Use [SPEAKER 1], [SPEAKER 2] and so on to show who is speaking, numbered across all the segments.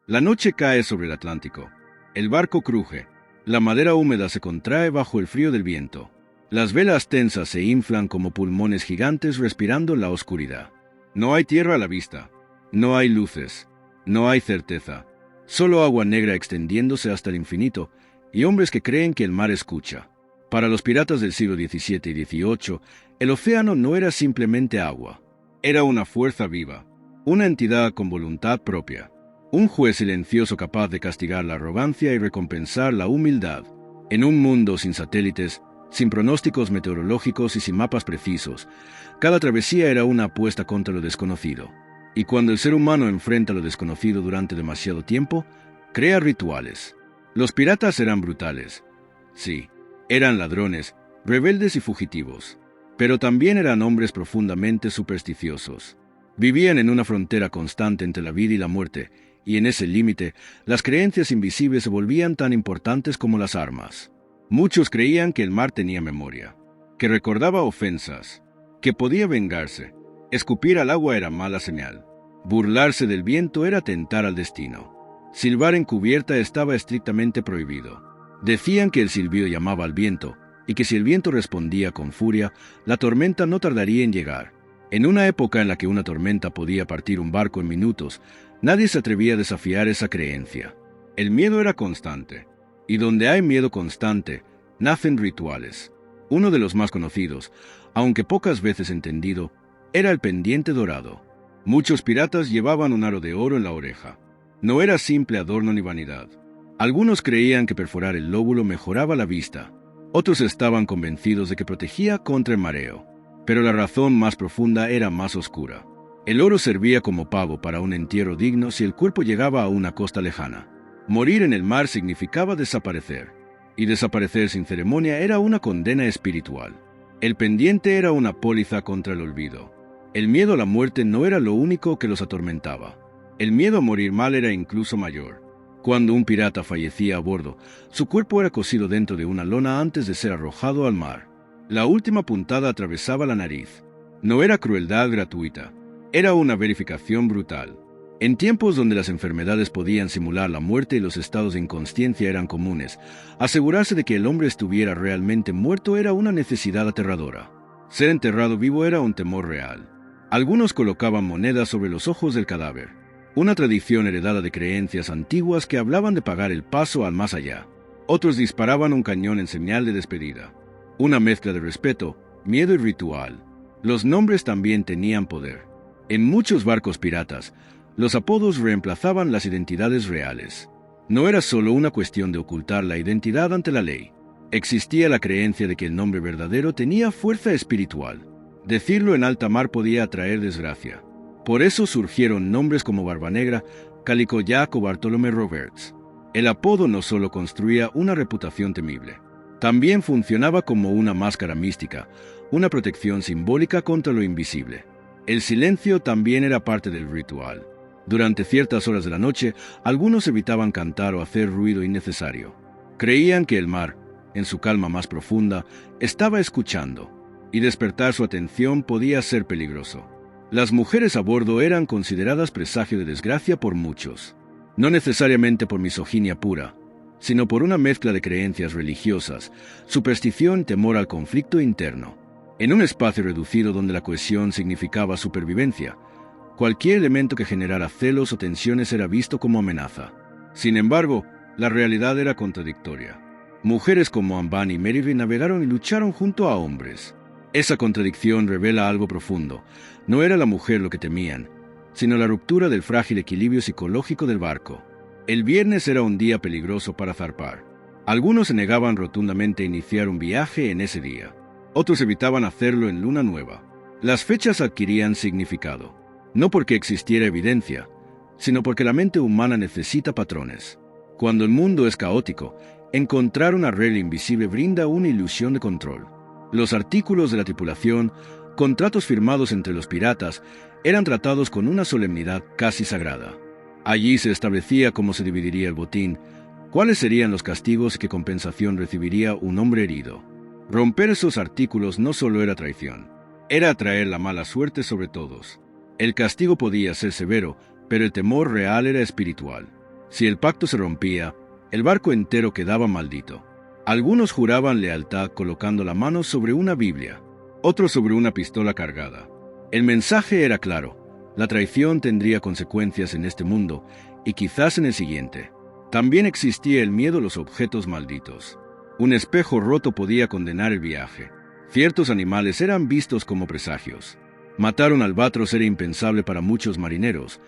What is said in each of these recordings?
[SPEAKER 1] La noche cae sobre el Atlántico. El barco cruje. La madera húmeda se contrae bajo el frío del viento. Las velas tensas se inflan como pulmones gigantes respirando la oscuridad. No hay tierra a la vista. No hay luces. No hay certeza. Solo agua negra extendiéndose hasta el infinito y hombres que creen que el mar escucha. Para los piratas del siglo XVII y XVIII, el océano no era simplemente agua. Era una fuerza viva, una entidad con voluntad propia, un juez silencioso capaz de castigar la arrogancia y recompensar la humildad. En un mundo sin satélites, sin pronósticos meteorológicos y sin mapas precisos, cada travesía era una apuesta contra lo desconocido. Y cuando el ser humano enfrenta lo desconocido durante demasiado tiempo, crea rituales. Los piratas eran brutales. Sí, eran ladrones, rebeldes y fugitivos. Pero también eran hombres profundamente supersticiosos. Vivían en una frontera constante entre la vida y la muerte, y en ese límite, las creencias invisibles se volvían tan importantes como las armas. Muchos creían que el mar tenía memoria, que recordaba ofensas, que podía vengarse. Escupir al agua era mala señal. Burlarse del viento era tentar al destino. Silbar en cubierta estaba estrictamente prohibido. Decían que el silbido llamaba al viento, y que si el viento respondía con furia, la tormenta no tardaría en llegar. En una época en la que una tormenta podía partir un barco en minutos, nadie se atrevía a desafiar esa creencia. El miedo era constante, y donde hay miedo constante, nacen rituales. Uno de los más conocidos, aunque pocas veces entendido, era el pendiente dorado. Muchos piratas llevaban un aro de oro en la oreja. No era simple adorno ni vanidad. Algunos creían que perforar el lóbulo mejoraba la vista. Otros estaban convencidos de que protegía contra el mareo. Pero la razón más profunda era más oscura. El oro servía como pago para un entierro digno si el cuerpo llegaba a una costa lejana. Morir en el mar significaba desaparecer. Y desaparecer sin ceremonia era una condena espiritual. El pendiente era una póliza contra el olvido. El miedo a la muerte no era lo único que los atormentaba. El miedo a morir mal era incluso mayor. Cuando un pirata fallecía a bordo, su cuerpo era cosido dentro de una lona antes de ser arrojado al mar. La última puntada atravesaba la nariz. No era crueldad gratuita, era una verificación brutal. En tiempos donde las enfermedades podían simular la muerte y los estados de inconsciencia eran comunes, asegurarse de que el hombre estuviera realmente muerto era una necesidad aterradora. Ser enterrado vivo era un temor real. Algunos colocaban monedas sobre los ojos del cadáver, una tradición heredada de creencias antiguas que hablaban de pagar el paso al más allá. Otros disparaban un cañón en señal de despedida. Una mezcla de respeto, miedo y ritual. Los nombres también tenían poder. En muchos barcos piratas, los apodos reemplazaban las identidades reales. No era solo una cuestión de ocultar la identidad ante la ley. Existía la creencia de que el nombre verdadero tenía fuerza espiritual. Decirlo en alta mar podía atraer desgracia. Por eso surgieron nombres como Barbanegra, Calico Jack o Bartolomé Roberts. El apodo no solo construía una reputación temible, también funcionaba como una máscara mística, una protección simbólica contra lo invisible. El silencio también era parte del ritual. Durante ciertas horas de la noche, algunos evitaban cantar o hacer ruido innecesario. Creían que el mar, en su calma más profunda, estaba escuchando, y despertar su atención podía ser peligroso. Las mujeres a bordo eran consideradas presagio de desgracia por muchos, no necesariamente por misoginia pura, sino por una mezcla de creencias religiosas, superstición y temor al conflicto interno. En un espacio reducido donde la cohesión significaba supervivencia, cualquier elemento que generara celos o tensiones era visto como amenaza. Sin embargo, la realidad era contradictoria. Mujeres como Ambani y Merivale navegaron y lucharon junto a hombres. Esa contradicción revela algo profundo. No era la mujer lo que temían, sino la ruptura del frágil equilibrio psicológico del barco. El viernes era un día peligroso para zarpar. Algunos se negaban rotundamente a iniciar un viaje en ese día. Otros evitaban hacerlo en luna nueva. Las fechas adquirían significado, no porque existiera evidencia, sino porque la mente humana necesita patrones. Cuando el mundo es caótico, encontrar una regla invisible brinda una ilusión de control. Los artículos de la tripulación, contratos firmados entre los piratas, eran tratados con una solemnidad casi sagrada. Allí se establecía cómo se dividiría el botín, cuáles serían los castigos y qué compensación recibiría un hombre herido. Romper esos artículos no solo era traición, era atraer la mala suerte sobre todos. El castigo podía ser severo, pero el temor real era espiritual. Si el pacto se rompía, el barco entero quedaba maldito. Algunos juraban lealtad colocando la mano sobre una Biblia, otros sobre una pistola cargada. El mensaje era claro: la traición tendría consecuencias en este mundo y quizás en el siguiente. También existía el miedo a los objetos malditos. Un espejo roto podía condenar el viaje. Ciertos animales eran vistos como presagios. Matar un albatros era impensable para muchos marineros,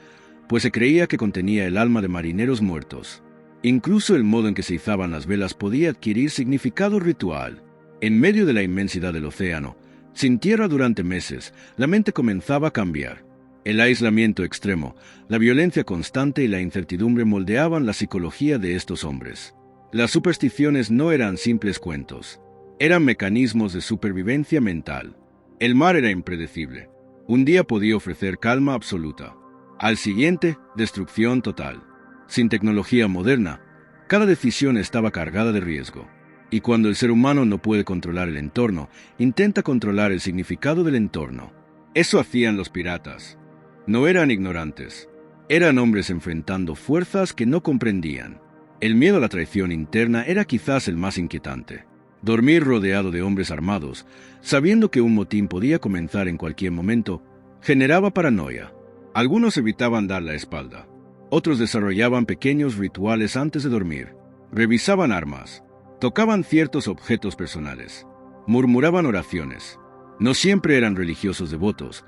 [SPEAKER 1] pues se creía que contenía el alma de marineros muertos. Incluso el modo en que se izaban las velas podía adquirir significado ritual. En medio de la inmensidad del océano, sin tierra durante meses, la mente comenzaba a cambiar. El aislamiento extremo, la violencia constante y la incertidumbre moldeaban la psicología de estos hombres. Las supersticiones no eran simples cuentos, eran mecanismos de supervivencia mental. El mar era impredecible. Un día podía ofrecer calma absoluta. Al siguiente, destrucción total. Sin tecnología moderna, cada decisión estaba cargada de riesgo. Y cuando el ser humano no puede controlar el entorno, intenta controlar el significado del entorno. Eso hacían los piratas. No eran ignorantes. Eran hombres enfrentando fuerzas que no comprendían. El miedo a la traición interna era quizás el más inquietante. Dormir rodeado de hombres armados, sabiendo que un motín podía comenzar en cualquier momento, generaba paranoia. Algunos evitaban dar la espalda. Otros desarrollaban pequeños rituales antes de dormir. Revisaban armas. Tocaban ciertos objetos personales. Murmuraban oraciones. No siempre eran religiosos devotos,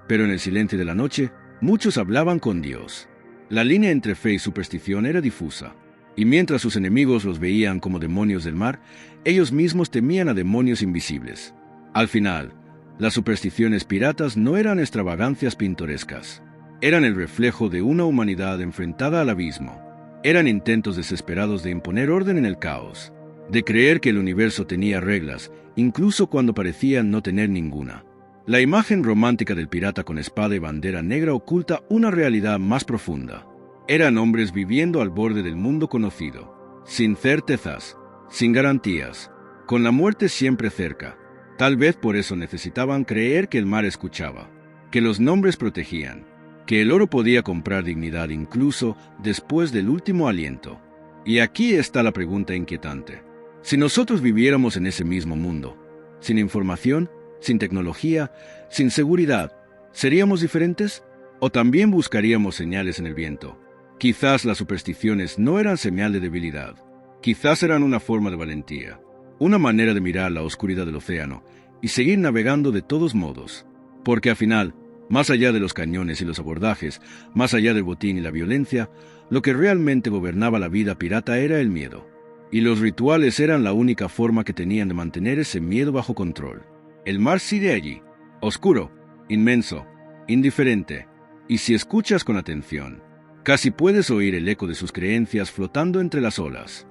[SPEAKER 1] pero en el silencio de la noche, muchos hablaban con Dios. La línea entre fe y superstición era difusa. Y mientras sus enemigos los veían como demonios del mar, ellos mismos temían a demonios invisibles. Al final, las supersticiones piratas no eran extravagancias pintorescas. Eran el reflejo de una humanidad enfrentada al abismo. Eran intentos desesperados de imponer orden en el caos, de creer que el universo tenía reglas, incluso cuando parecían no tener ninguna. La imagen romántica del pirata con espada y bandera negra oculta una realidad más profunda. Eran hombres viviendo al borde del mundo conocido, sin certezas, sin garantías, con la muerte siempre cerca. Tal vez por eso necesitaban creer que el mar escuchaba, que los nombres protegían, que el oro podía comprar dignidad incluso después del último aliento. Y aquí está la pregunta inquietante. Si nosotros viviéramos en ese mismo mundo, sin información, sin tecnología, sin seguridad, ¿seríamos diferentes? ¿O también buscaríamos señales en el viento? Quizás las supersticiones no eran señal de debilidad. Quizás eran una forma de valentía, una manera de mirar la oscuridad del océano y seguir navegando de todos modos. Porque al final, más allá de los cañones y los abordajes, más allá del botín y la violencia, lo que realmente gobernaba la vida pirata era el miedo. Y los rituales eran la única forma que tenían de mantener ese miedo bajo control. El mar sigue allí, oscuro, inmenso, indiferente, y si escuchas con atención, casi puedes oír el eco de sus creencias flotando entre las olas.